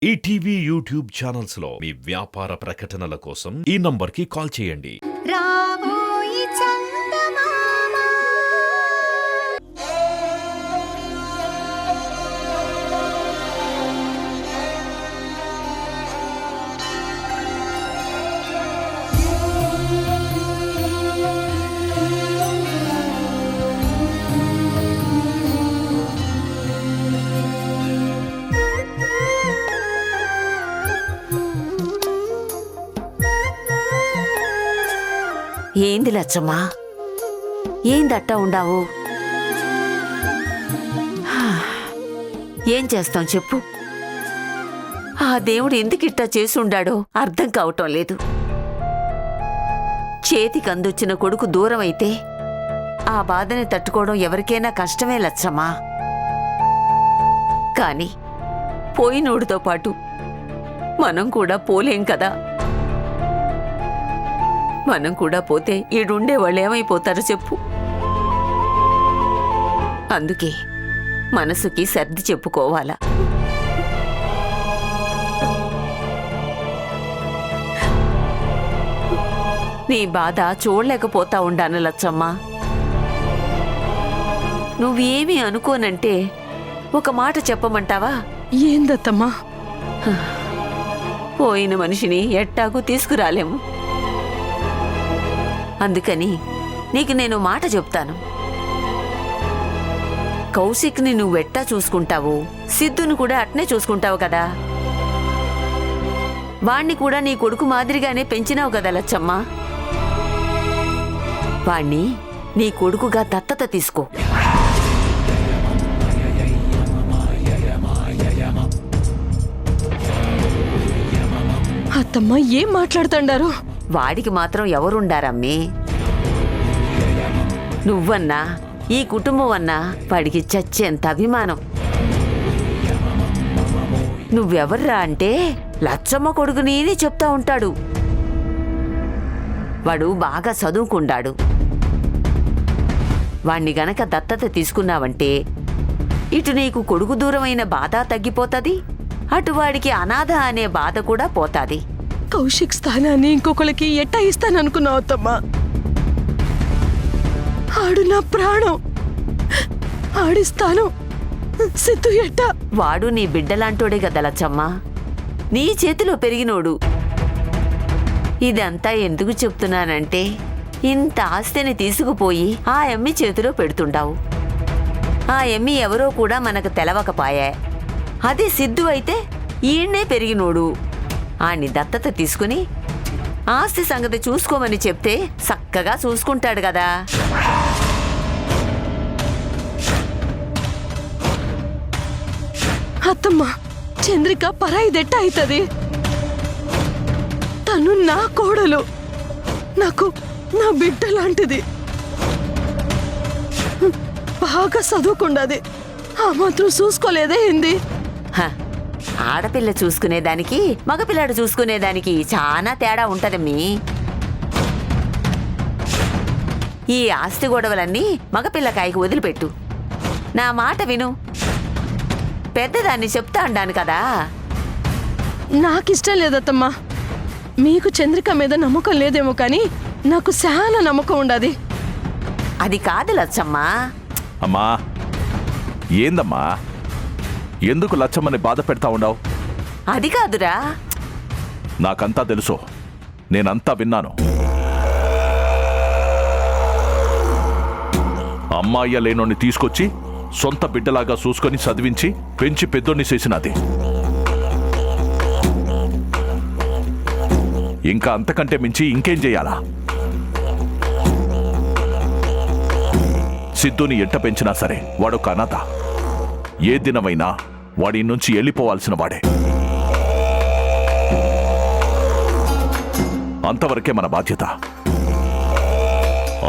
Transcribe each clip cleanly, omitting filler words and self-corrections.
ETV YouTube channels లో మీ వ్యాపార ప్రకటనల కోసం ఈ నంబర్కి కాల్ చేయండి. రాబోయి చందమామ ఏంది లచ్చమ్మా, ఏందట్టా ఉండావు? ఏం చేస్తాం చెప్పు. ఆ దేవుడు ఎందుకిట్టా చేసుండాడో అర్థం కావటం లేదు. చేతికి అందొచ్చిన కొడుకు దూరం అయితే ఆ బాధని తట్టుకోవడం ఎవరికైనా కష్టమే లచ్చమ్మా. కాని పోయినోడితో పాటు మనం కూడా పోలేం కదా. మనం కూడా పోతే ఈడుండే వాళ్ళు ఏమైపోతారో చెప్పు. అందుకే మనసుకి సర్ది చెప్పుకోవాలా. నీ బాధ చూడలేకపోతా ఉండాను లచ్చమ్మా. నువ్వేమీ అనుకోనంటే ఒక మాట చెప్పమంటావా? ఏందత్తమ్మా? పోయిన మనిషిని ఎట్టాಗೂ తీసుకురాలేము. అందుకని నీకు నేను మాట చెప్తాను. కౌశిక్ని నువ్వెట్టా చూసుకుంటావు, సిద్ధును కూడా అట్నే చూసుకుంటావు కదా. వాణ్ణి కూడా నీ కొడుకు మాదిరిగానే పెంచినావు కదా లచ్చమ్మ. వాణ్ణి నీ కొడుకుగా దత్తత తీసుకో. అత్తమ్మ ఏం మాట్లాడుతుండారు? వాడికి మాత్రం ఎవరుండారమ్మి? నువ్వన్నా ఈ కుటుంబం అన్నా వాడికి చచ్చేంత అభిమానం. నువ్వెవర్రా అంటే లచ్చమ్మ కొడుకుని చెప్తా ఉంటాడు. వాడు బాగా చదువుకుండాడు. వాణ్ణి గనక దత్తత తీసుకున్నావంటే ఇటు నీకు కొడుకు దూరమైన బాధ తగ్గిపోతుంది, అటు వాడికి అనాథ అనే బాధ కూడా పోతాది. కౌశిక్ స్థానాన్ని ఇంకొకరికి ఎట్టా ఇస్తాననుకున్నావు అత్తమ్మా? ఆడు నా ప్రాణం, ఆడిస్తాను. సిద్ధు ఎట్టా? వాడు నీ బిడ్డలాంటోడే కదా లచ్చమ్మ, నీ చేతిలో పెరిగినోడు. ఇదంతా ఎందుకు చెప్తున్నానంటే ఇంత ఆస్తిని తీసుకుపోయి ఆ ఎమ్మి చేతిలో పెడుతుండావు. ఆ ఎమ్మి ఎవరో కూడా మనకు తెలవకపాయే. అదే సిద్ధు అయితే ఈయన్నే పెరిగినోడు. ఆని దత్తత తీసుకుని ఆస్తి సంగతి చూసుకోమని చెప్తే చక్కగా చూసుకుంటాడు కదా. అత్తమ్మ, చంద్రిక పరాయిదెట్ట అవుతుంది? తను నా కోడలు, నాకు నా బిడ్డ లాంటిది. బాగా చదువుకుండాది, ఆ మాత్రం చూసుకోలేదే ఏంది? ఆడపిల్ల చూసుకునేదానికి మగపిల్లాడు చూసుకునేదానికి చాలా తేడా ఉంటదమ్మీ. ఈ ఆస్తి గొడవలన్నీ మగపిల్లకాయకి వదిలిపెట్టు. నా మాట విను. పెద్దదాన్ని చెప్తా అండాను కదా. నాకిష్టం లేదత్తమ్మా. మీకు చంద్రిక మీద నమ్మకం లేదేమో కానీ నాకు చాలా నమ్మకం ఉండదు. అది కాదు లచ్చమ్మా. అమ్మా, ఏందమ్మా, ఎందుకు లచ్చమ్మని బాధ పెడతా ఉండవు? అది కాదురా. నాకంతా తెలుసు, నేనంతా విన్నాను. అమ్మాయ్య లేనోని తీసుకొచ్చి సొంత బిడ్డలాగా చూసుకొని చదివించి పెంచి పెద్దోన్ని చేసినది. ఇంకా అంతకంటే మించి ఇంకేం చేయాలా? సిద్ధుని ఎంట పెంచినా సరే వాడొక అనాథ. ఏ దినమైనా వాడి నుంచి వెళ్ళిపోవాల్సిన వాడే. అంతవరకే మన బాధ్యత.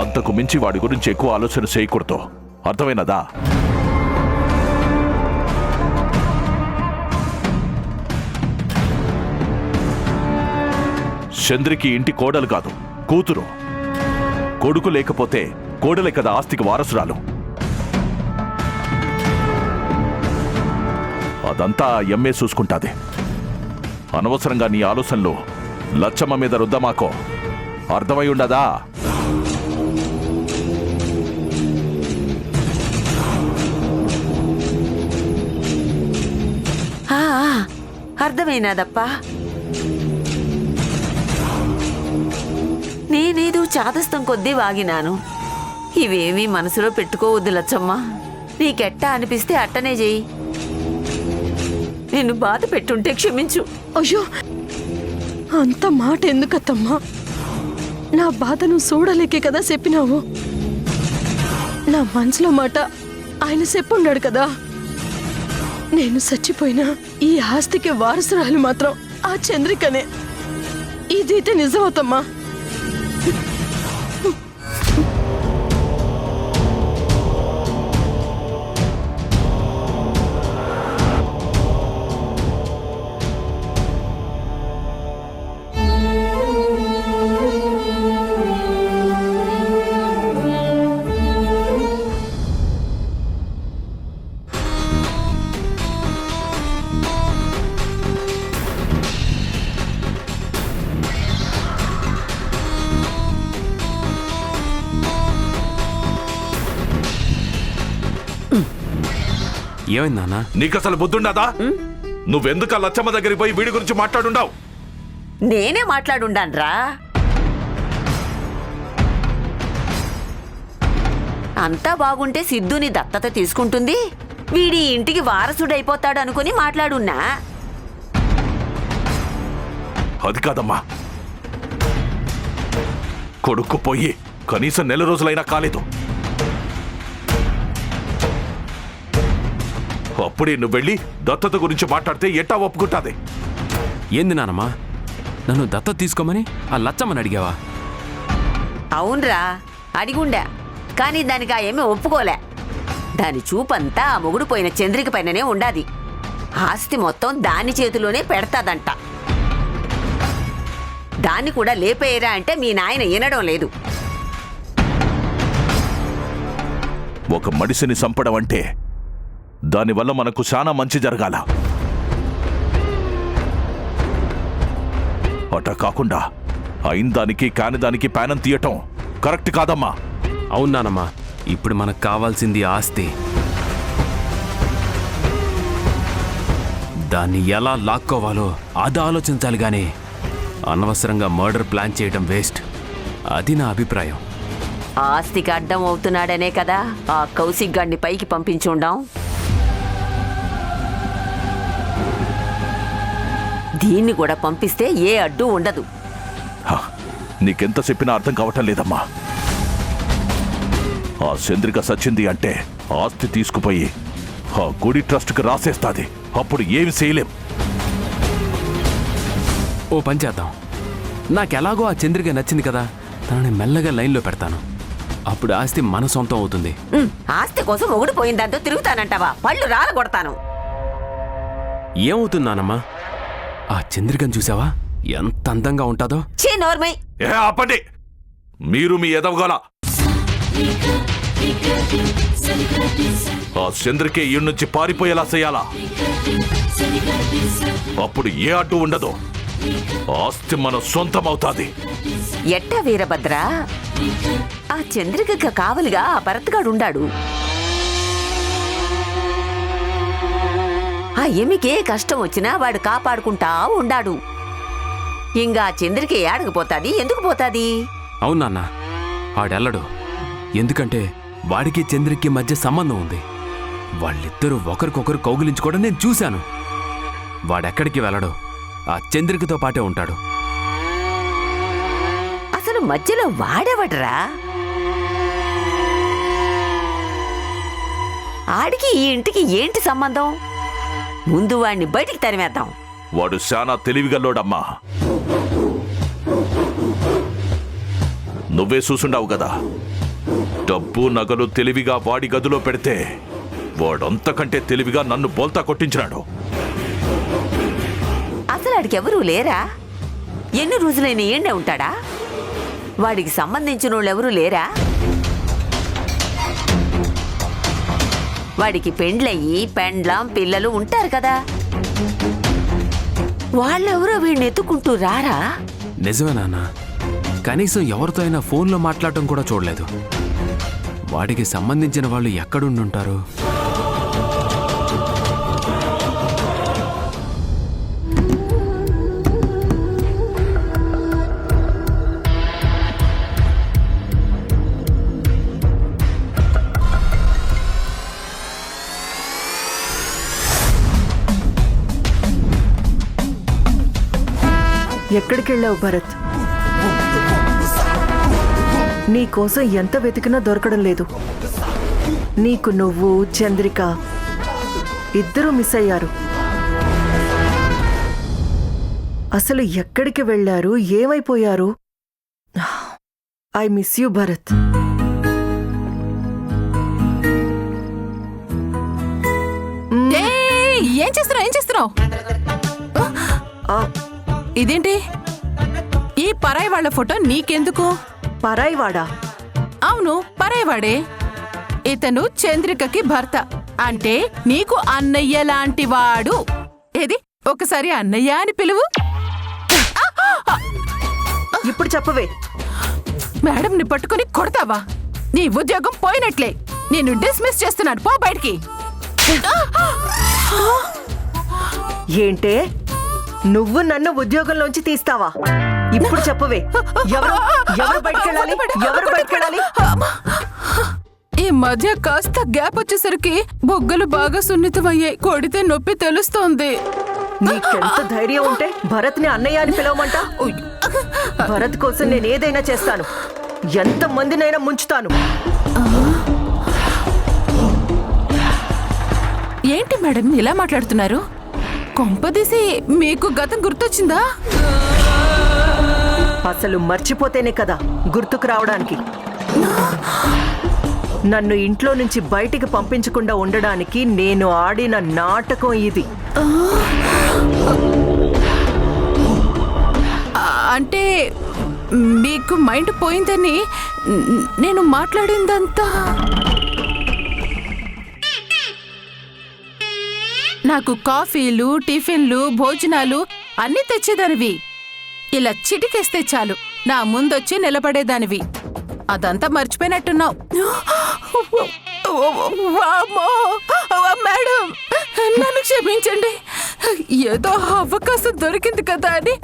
అంతకు మించి వాడి గురించి ఎక్కువ ఆలోచన చేయకూడదు. అర్థమైనదా? చంద్రికి ఇంటి కోడలు కాదు, కూతురు. కొడుకు లేకపోతే కోడలే కదా ఆస్తికి వారసురాలు. అదంతా ఎంఏ చూసుకుంటాది. అనవసరంగా నీ ఆలోచనలు లచ్చమ్మ మీద రుద్దమాకో. అర్థమై ఉండదా? ఆ, అర్థమైనాదప్పా. నేనేదో చాదస్తం కొద్దీ వాగినాను. ఇవేమీ మనసులో పెట్టుకోవద్దు లచ్చమ్మ. నీకెట్టా అనిపిస్తే అట్టనే చెయ్యి. నిన్ను బాధ పెట్టుంటే క్షమించు. అయ్యో, అంత మాట ఎందుకత్తమ్మా? నా బాధను చూడలేకే కదా చెప్పినావు. నా మనసులో మాట ఆయన చెప్పున్నాడు కదా. నేను చచ్చిపోయినా ఈ ఆస్తికి వారసురాలు మాత్రం ఆ చంద్రికనే. ఇదైతే నిజమవుతమ్మా. ఏమైంది నాన్న? నీకసలు బుద్ధుండదా? నువ్వెందుకు ఆ లచ్చమ్మ దగ్గరికి పోయి వీడి గురించి మాట్లాడుండావు? నేనే మాట్లాడుండాన్రా. అంతా బాగుంటే సిద్ధుని దత్తత తీసుకుంటుంది, వీడి ఇంటికి వారసుడైపోతాడు అనుకుని మాట్లాడున్నా. అది కాదమ్మా. కొడుకు పోయి కనీసం 4 రోజులైనా కాలేదు. అప్పుడే నువ్వు వెళ్ళి దత్తత గురించి మాట్లాడితే ఎట్టా ఒప్పుకుంటాది? ఏంది నానమ్మా, నన్ను దత్తత తీసుకోమని ఆ లచ్చమ్మని అడిగావా? అవునరా, అడిగుండా. కానీ దానికి ఆ ఏమీ ఒప్పుకోలే. దాని చూపంతా ఆ మొగుడు పోయిన చంద్రిక పైననే ఉండాది. ఆస్తి మొత్తం దాని చేతిలోనే పెడతాదంట. దాన్ని కూడా లేపేయరా అంటే మీ నాయన వినడం లేదు. ఒక మనిషిని చంపడం అంటే దానివల్ల మనకు చాలా మంచి జరగాల. అట కాకుండా అయిన దానికి కాని దానికి ప్యానం తీయటం కరెక్ట్ కాదమ్మా. అవును నానమ్మా, ఇప్పుడు మనకు కావాల్సింది ఆస్తి. దాన్ని ఎలా లాక్కోవాలో అది ఆలోచించాలి గానీ అనవసరంగా మర్డర్ ప్లాన్ చేయడం వేస్ట్. అది నా అభిప్రాయం. ఆస్తికి అడ్డం అవుతున్నాడనే కదా ఆ కౌశిక్ గాడిని పైకి పంపించుండాం. దీన్ని కూడా పంపిస్తే ఏ అడ్డు ఉండదు. నీకెంత చెప్పినా అర్థం కావటం లేదమ్మా. ఆ చంద్రిక సచ్చింది అంటే ఆస్తి తీసుకుపోయి ఆ గుడి ట్రస్ట్కి రాసేస్తాది. అప్పుడు ఏమి చేయలేం. ఓ పని చేద్దాం. నాకెలాగో ఆ చంద్రిక నచ్చింది కదా, తనని మెల్లగా లైన్లో పెడతాను. అప్పుడు ఆస్తి మన సొంతం అవుతుంది. ఆస్తి కోసం మొగుడు పోయిన దాంతో తిరుగుతానంటావా? పళ్ళు రాలగొడతాను. ఏమవుతున్నానమ్మా, ఆ చంద్రికను చూసావా ఎంత అందంగా ఉంటాదో? చీ నోర్మై. ఆపండి మీరు మీ ఎదవగల. ఆ చంద్రికే ఈ నుంచి పారిపోయేలా చేయాలా? అప్పుడు ఏ అడ్డు ఉండదు. ఆస్తి మన సొంతం అవుతాది. ఎట్టా వీరభద్ర, ఆ చంద్రిక కావలిగా ఆ భరత్గాడుండాడు. ఆ ఎమికే కష్టం వచ్చినా వాడు కాపాడుకుంటా ఉండాడు. ఇంకా ఆ చంద్రిక ఏడకపోతాది, ఎందుకు పోతాది? అవునా అన్న, ఆడెళ్ళడు. ఎందుకంటే వాడికి చంద్రికి మధ్య సంబంధం ఉంది. వాళ్ళిద్దరూ ఒకరికొకరు కౌగిలించుకోవడం నేను చూశాను. వాడెక్కడికి వెళ్ళడు, ఆ చంద్రికతో పాటే ఉంటాడు. అసలు మధ్యలో వాడేవడరా? ఆడికి ఈ ఇంటికి ఏంటి సంబంధం? ముందు వాడిని బయటికి తరిమేద్దాం. వాడు శానా తెలివిగల్లోడమ్మా. నువ్వే చూసుండావు కదా, డబ్బు నగలు తెలివిగా వాడి గదిలో పెడితే వాడంతకంటే తెలివిగా నన్ను బోల్తా కొట్టించినాడు. అసలు ఆడికి ఎవరూ లేరా? ఎన్ని రోజులైనా ఏండే ఉంటాడా? వాడికి సంబంధించిన వాళ్ళెవరూ లేరా? వాడికి పెండ్లయ్యి పెండ్లాం పిల్లలు ఉంటారు కదా. వాళ్ళెవరో వీడిని ఎత్తుకుంటూ రారా? నిజమే నాన్న, కనీసం ఎవరితో అయినా ఫోన్లో మాట్లాడటం కూడా చూడలేదు. వాడికి సంబంధించిన వాళ్ళు ఎక్కడుండుంటారు? ఎక్కడికెళ్ళావు భరత్? నీకోసం ఎంత వెతికినా దొరకడం లేదు. నీకు నువ్వు, చంద్రిక ఇద్దరూ మిస్ అయ్యారు. అసలు ఎక్కడికి వెళ్ళారు? ఏమైపోయారు? I miss you Bharat. ఏం చేస్తున్నావు? ఇదేంటి ఈ పరాయి వాళ్ళ ఫోటో నీకెందుకు? పరాయివాడా? అవును, పరాయివాడే. ఇతను చంద్రికకి భర్త, అంటే నీకు అన్నయ్య లాంటివాడు. ఏది ఒకసారి అన్నయ్య అని పిలువు. ఇప్పుడు చెప్పవే. మేడంని పట్టుకుని కొడతావా? నీ ఉద్యోగం పోయినట్లే. నేను డిస్మిస్ చేస్తున్నాను, పో బయటికి. ఏంటే, నువ్వు నన్ను ఉద్యోగంలోంచి తీస్తావా? ఇప్పుడు చెప్పవే. ఎవరు బయటకెళ్ళాలి? ఎవరు బయటకెళ్ళాలి? ఈ మధ్య కాస్త గ్యాప్ వచ్చేసరికి బొగ్గలు బాగా సున్నితమయ్యాయి. కొడితే నొప్పి తెలుస్తోంది. నీకెంత ధైర్యం ఉంటే భరత్ని అన్నయ్య అని పిలవమంట? భరత్ కోసం నేను ఏదైనా చేస్తాను, ఎంత మందినైనా ముంచుతాను. ఏంటి మేడం ఇలా మాట్లాడుతున్నారు? కొంపదీసి మీకు గతం గుర్తొచ్చిందా? అసలు మర్చిపోతేనే కదా గుర్తుకు రావడానికి. నన్ను ఇంట్లో నుంచి బయటికి పంపించకుండా ఉండడానికి నేను ఆడిన నాటకం ఇది. అంటే మీకు మైండ్ పోయిందని నేను మాట్లాడిందంతా. నాకు కాఫీలు, టిఫిన్లు, భోజనాలు అన్నీ తెచ్చేదానివి. ఇలా చిటికేస్తే చాలు నా ముందొచ్చి నిలబడేదానివి. అదంతా మర్చిపోయినట్టున్నావు. మేడం, నన్ను క్షమించండి. ఏదో అవకాశం దొరికింది కదా అని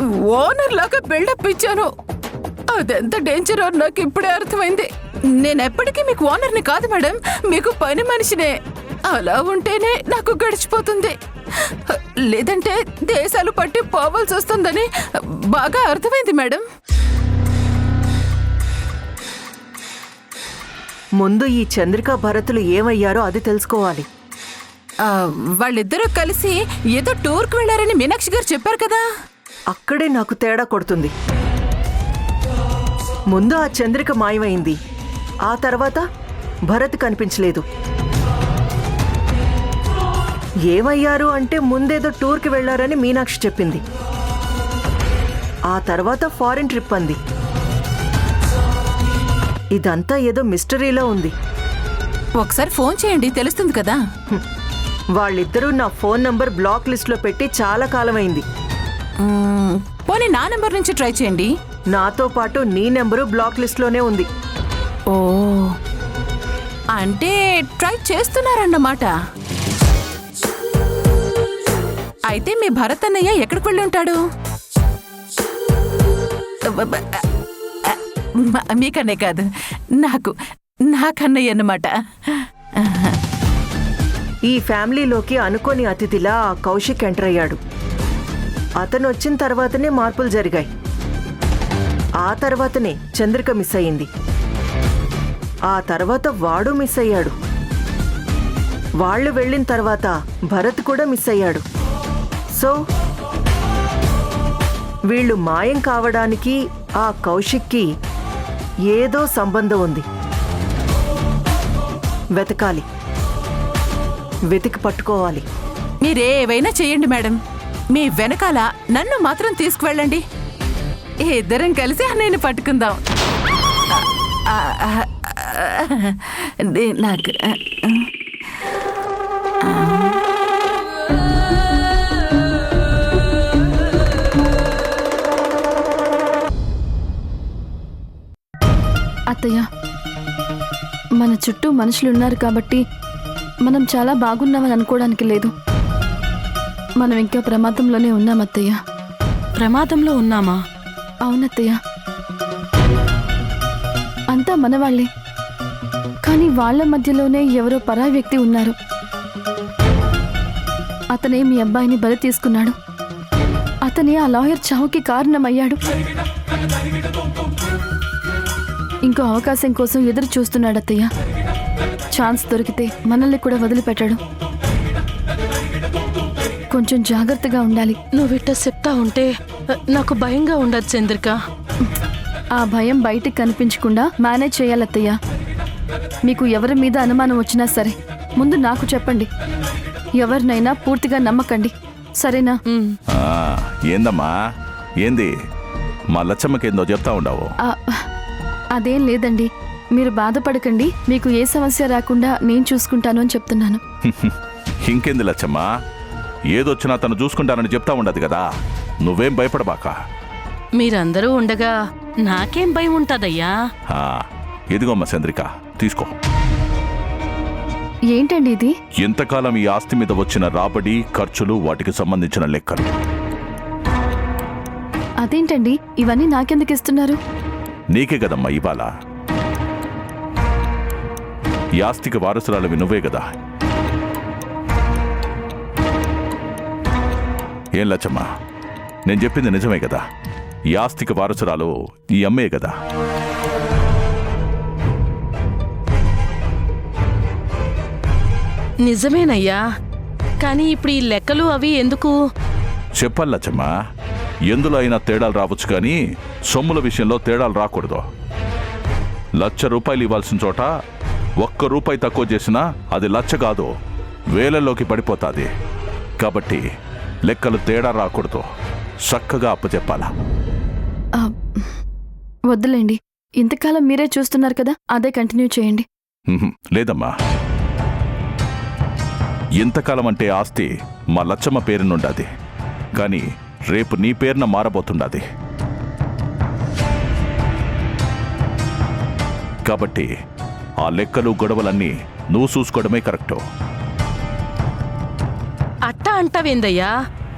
ఓనర్ లాగా బిల్డప్ ఇచ్చాను. అదెంత డేంజరో నాకు ఇప్పుడే అర్థమైంది. నేనెప్పటికీ మీకు ఓనర్ని కాదు మేడం, మీకు పని మనిషినే. అలా ఉంటేనే నాకు గడిచిపోతుంది, లేదంటే దేశాలు పట్టి పోవాల్సి వస్తుందని బాగా అర్థమైంది మేడం. ముందు ఈ చంద్రిక భరతులు ఏమయ్యారో అది తెలుసుకోవాలి. వాళ్ళిద్దరూ కలిసి ఏదో టూర్కి వెళ్లారని మీనాక్షి గారు చెప్పారు కదా. అక్కడే నాకు తేడా కొడుతుంది. ముందు ఆ చంద్రిక మాయమైంది, ఆ తర్వాత భరత్ కనిపించలేదు. ఏమయ్యారు అంటే ముందేదో టూర్కి వెళ్లారని మీనాక్షి చెప్పింది, ఆ తర్వాత ఫారిన్ ట్రిప్ అంది. ఇదంతా ఏదో మిస్టరీలో ఉంది. ఒకసారి ఫోన్ చేయండి, తెలుస్తుంది కదా. వాళ్ళిద్దరూ నా ఫోన్ నంబర్ బ్లాక్ లిస్ట్ లో పెట్టి చాలా కాలమైంది. పోనీ నా నెంబర్ నుంచి ట్రై చేయండి. నాతో పాటు నీ నెంబరు బ్లాక్ లిస్ట్ లోనే ఉంది. ఓ, అంటే ట్రై చేస్తున్నారన్నమాట. అయితే మీ భరత్ అన్నయ్య ఎక్కడికి వెళ్ళి ఉంటాడు? మీకన్నే కాదు, నాకన్నయ్య అన్నమాట. ఈ ఫ్యామిలీలోకి అనుకోని అతిథిలా ఆ కౌశిక్ ఎంటర్ అయ్యాడు. అతను వచ్చిన తర్వాతనే మార్పులు జరిగాయి. ఆ తర్వాతనే చంద్రిక మిస్ అయ్యింది. ఆ తర్వాత వాడు మిస్ అయ్యాడు. వాళ్ళు వెళ్ళిన తర్వాత భరత్ కూడా మిస్ అయ్యాడు. సో వీళ్ళు మాయం కావడానికి ఆ కౌశిక్కి ఏదో సంబంధం ఉంది. వెతకాలి, వెతికి పట్టుకోవాలి. మీరేవైనా చెయ్యండి మేడం, మీ వెనకాల నన్ను మాత్రం తీసుకువెళ్ళండి. ఇద్దరం కలిసి అన్నయ్యని పట్టుకుందాం. నాకు అత్తయ్య, మన చుట్టూ మనుషులున్నారు కాబట్టి మనం చాలా బాగున్నామని అనుకోవడానికి లేదు. మనం ఇంకా ప్రమాదంలోనే ఉన్నాం అత్తయ్య. ప్రమాదంలో ఉన్నామా? అవునత్తయ్య, అంతా మనవాళ్లే. కానీ వాళ్ళ మధ్యలోనే ఎవరో పరాయి వ్యక్తి ఉన్నారు. అతనే మీ అబ్బాయిని బలి తీసుకున్నాడు. అతనే ఆ లాయర్ చావుకి కారణమయ్యాడు. ఇంకో అవకాశం కోసం ఎదురు చూస్తున్నాడు అత్తయ్య. ఛాన్స్ దొరికితే మనల్ని కూడా వదిలిపెట్టాడు. కొంచెం జాగ్రత్తగా ఉండాలి. నువ్విట్ట చెప్తా ఉంటే నాకు భయంగా ఉండదు చంద్రిక. ఆ భయం బయటికి కనిపించకుండా మేనేజ్ చేయాలత్తయ్య. మీకు ఎవరి మీద అనుమానం వచ్చినా సరే ముందు నాకు చెప్పండి. ఎవరినైనా పూర్తిగా నమ్మకండి, సరేనా? ఏందమ్మా, ఏంది మా లచ్చమ్మకేందో చెప్తా ఉండవు? అదేం లేదండి, మీరు బాధపడకండి. మీకు ఏ సమస్య రాకుండా నేను చూసుకుంటాను అని చెప్తున్నాను. ఇంకేంది లచ్చమ్మ, ఏదొచ్చినా తను చూసుకుంటానని చెప్తా ఉండదు కదా. నువ్వేం భయపడబాక. మీరందరూ ఉండగా నాకేం భయం ఉంటదయ్యా? ఇదిగోమ్మ చంద్రిక, తీసుకో. ఏంటండి ఇది? ఎంతకాలం ఈ ఆస్తి మీద వచ్చిన రాబడి, ఖర్చులు, వాటికి సంబంధించిన లెక్కలు. అదేంటండి, ఇవన్నీ నాకెందుకు ఇస్తున్నారు? నీకే కదమ్మా ఇవాళ. ఈ ఆస్తికి వారసురాలివి నువ్వే కదా. ఏం లచ్చమ్మా, నేను చెప్పింది నిజమే కదా. ఈ ఆస్తికి వారసురాలు ఈ అమ్మే కదా. నిజమేనయ్యా, కానీ ఇప్పుడు ఈ లెక్కలు అవి ఎందుకు? చెప్పాలి లచ్చమ్మా, ఎందులో అయినా తేడాలు రావచ్చు, కానీ సొమ్ముల విషయంలో తేడాలు రాకూడదు. ₹1,00,000 ఇవ్వాల్సిన చోట ₹1 తక్కువ చేసినా అది 1,00,000 కాదు, వేలల్లోకి పడిపోతుంది. కాబట్టి లెక్కలు తేడా రాకూడదు, చక్కగా అప్పచెప్పాలా. వద్దులేండి, ఇంతకాలం మీరే చూస్తున్నారు కదా, అదే కంటిన్యూ చేయండి. లేదమ్మా, ఇంతకాలం అంటే ఆస్తి మా లచ్చమ్మ పేరునుండాది, కానీ రేపు నీ పేరున మారబోతుండాది. కాబట్టి ఆ లెక్కలు గొడవలన్నీ నువ్వు చూసుకోవడమే కరెక్టు. అట్టా అంటావేందయ్యా?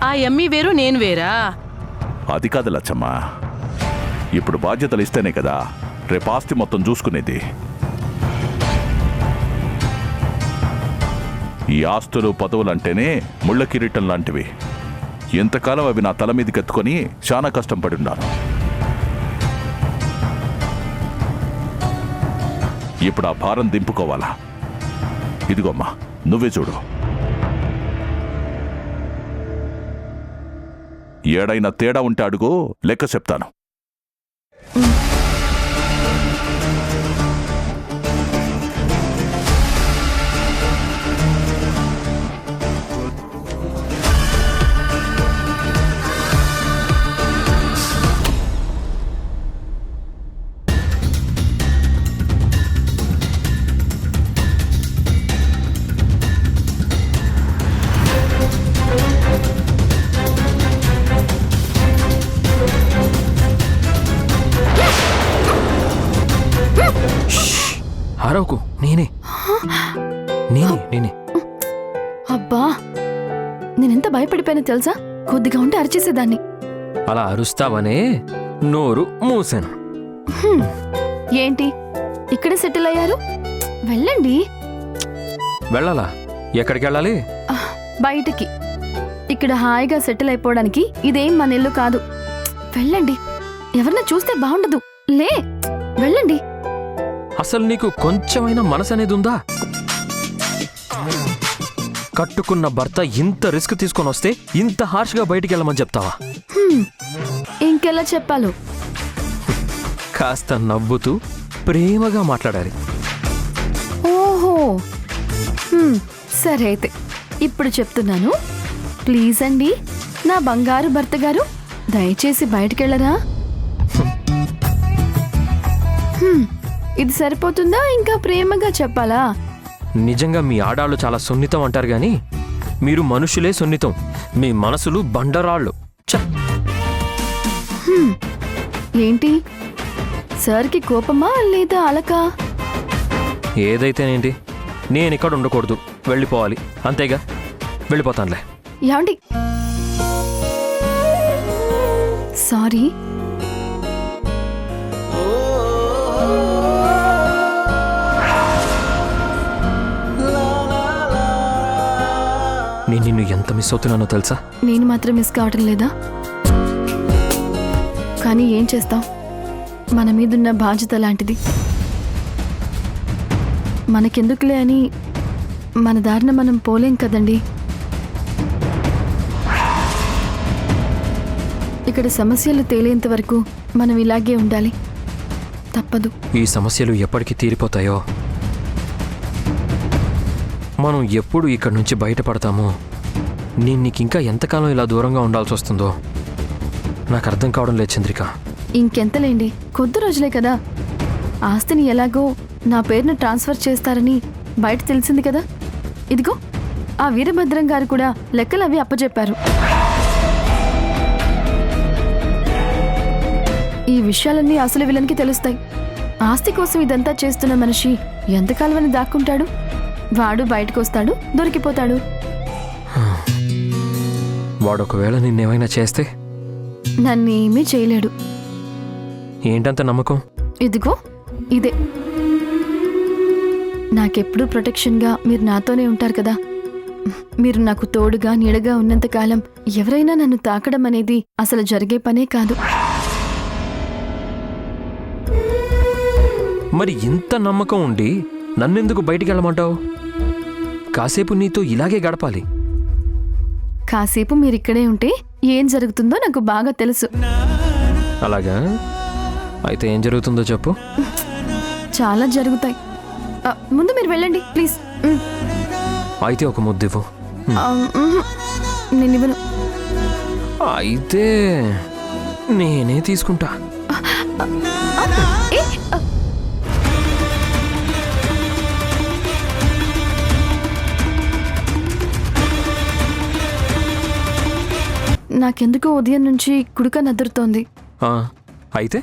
ఆ ఎమ్మి వేరు, నేను వేరా? అది కాదు లచ్చమ్మ, ఇప్పుడు బాధ్యతలు ఇస్తేనే కదా రేపు ఆస్తి మొత్తం చూసుకునేది. ఈ ఆస్తులు, పదవులంటేనే ముళ్ళ కిరీటం లాంటివి. ఎంతకాలం అవి నా తల మీదకి ఎత్తుకొని చాలా కష్టం పడి ఉన్నాను. ఇప్పుడు ఆ భారం దింపుకోవాలా. ఇదిగోమ్మా, నువ్వే చూడు. ఏడైనా తేడా ఉంటే అడుగు, లెక్క చెప్తాను. అరవకు, నేనే. అబ్బా, నేనెంత భయపడిపోయినా తెలుసా? కొద్దిగా ఉంటే అరిచేసేదాన్ని. అలా అరుస్తావనే నోరు మూసాను. ఏంటి ఇక్కడే సెటిల్ అయ్యారు? వెళ్ళండి. వెళ్ళాలా? ఎక్కడికి వెళ్ళాలి? బయటికి. ఇక్కడ హాయిగా సెటిల్ అయిపోవడానికి ఇదేం మన ఇల్లు కాదు. వెళ్ళండి, ఎవరిని చూస్తే బాగుండదు. లే, వెళ్ళండి. అసలు నీకు కొంచెమైనా మనసు అనేది ఉందా? కట్టుకున్న భర్త ఇంత రిస్క్ తీసుకొని వస్తే ఇంత హార్ష్గా బయటికి వెళ్ళమని చెప్తావా? ఇంకెలా చెప్పాలో? కాస్త నవ్వుతూ ప్రేమగా మాట్లాడాలి. ఓహో, సరే అయితే ఇప్పుడు చెప్తున్నాను. ప్లీజ్ అండి, నా బంగారు భర్త గారు, దయచేసి బయటికెళ్ళరా. ఇది సరిపోతుందా? ఇంకా ప్రేమగా చెప్పాలా? నిజంగా మీ ఆడాళ్ళు చాలా సున్నితం అంటారు గాని మీరు మనుషులే సున్నితం. మీ మనసులు బండరాళ్ళు. ఏంటి సార్కి కోపమా లేదా అలకా? ఏదైతేనేంటి, నేను ఇక్కడ ఉండకూడదు, వెళ్ళిపోవాలి అంతేగా. వెళ్ళిపోతానులే. యాండి సారీ. నేను నిన్ను ఎంత మిస్ అవుతున్నానో తెలుసా? నేను మాత్రం మిస్ కావటం లేదా? కానీ ఏం చేస్తాం, మన మీదున్న బాధ్యత లాంటిది. మనకెందుకులే అని మన దారిన మనం పోలేం కదండి. ఇక్కడ సమస్యలు తేలేంత వరకు మనం ఇలాగే ఉండాలి, తప్పదు. ఈ సమస్యలు ఎప్పటికి తీరిపోతాయో, మనం ఎప్పుడు ఇక్కడి నుంచి బయటపడతామో, నేను నీకింకా ఎంతకాలం ఇలా దూరంగా ఉండాల్సి వస్తుందో నాకు అర్థం కావడం లేదు చంద్రిక. ఇంకెంతలేండి, కొద్ది రోజులే కదా. ఆస్తిని ఎలాగో నా పేరును ట్రాన్స్ఫర్ చేస్తారని బయట తెలిసింది కదా. ఇదిగో ఆ వీరభద్రం గారు కూడా లెక్కలు అవి అప్పచెప్పారు. ఈ విషయాలన్నీ అసలు వీళ్ళనికి తెలుస్తాయి. ఆస్తి కోసం ఇదంతా చేస్తున్న మనిషి ఎంతకాలమని దాక్కుంటాడు? వాడు బయటకు వస్తాడు, దొరికిపోతాడు. వాడు ఒకవేళ నిన్నేమైనా చేస్తే? నన్నేమీ చేయలేడు. ఏంటంత నమ్మకం? ఇదిగో ఇదే. నాకెప్పుడూ ప్రొటెక్షన్గా మీరు నాతోనే ఉంటారు కదా. మీరు నాకు తోడుగా నీడగా ఉన్నంతకాలం ఎవరైనా నన్ను తాకడం అనేది అసలు జరిగే పనే కాదు. మరి ఇంత నమ్మకం ఉండి నన్నెందుకు బయటికి వెళ్ళమంటావు? కాసేపు నీతో ఇలాగే గడపాలి. కాసేపు మీరిక్కడే ఉంటే ఏం జరుగుతుందో నాకు బాగా తెలుసు. అలాగా? అయితే ఏం జరుగుతుందో చెప్పు. చాలా జరుగుతాయి. ముందు మీరు వెళ్ళండి ప్లీజ్. అయితే ఒక ముద్దివ్వు. నేను ఇవ్వను. అయితే నేనే తీసుకుంటా. నాకెందుకో ఉదయం నుంచి కుడుక నదురుతోంది. అయితే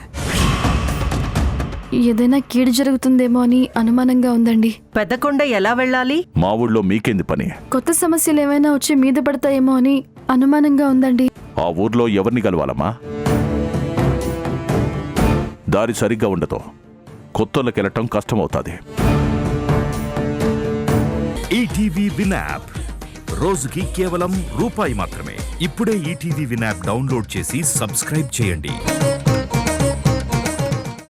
ఏదైనా కీడు జరుగుతుందేమో అని అనుమానంగా ఉందండి. పెద్దకొండ ఎలా వెళ్ళాలి? మా ఊళ్ళో మీకేంది పని? కొత్త సమస్యలు ఏమైనా వచ్చి మీద పడతాయేమో అని అనుమానంగా ఉందండి. ఆ ఊర్లో ఎవరిని కలవాలమ్మా? దారి సరిగ్గా ఉండదు, కొత్తోళ్ళకెళ్ళటం కష్టమవుతుంది. ఈటీవీ విన్ యాప్ రోజుకి కేవలం రూపాయి మాత్రమే. ఇప్పుడే ఈటీవీ విన్ యాప్ డౌన్లోడ్ చేసి సబ్స్క్రైబ్ చేయండి.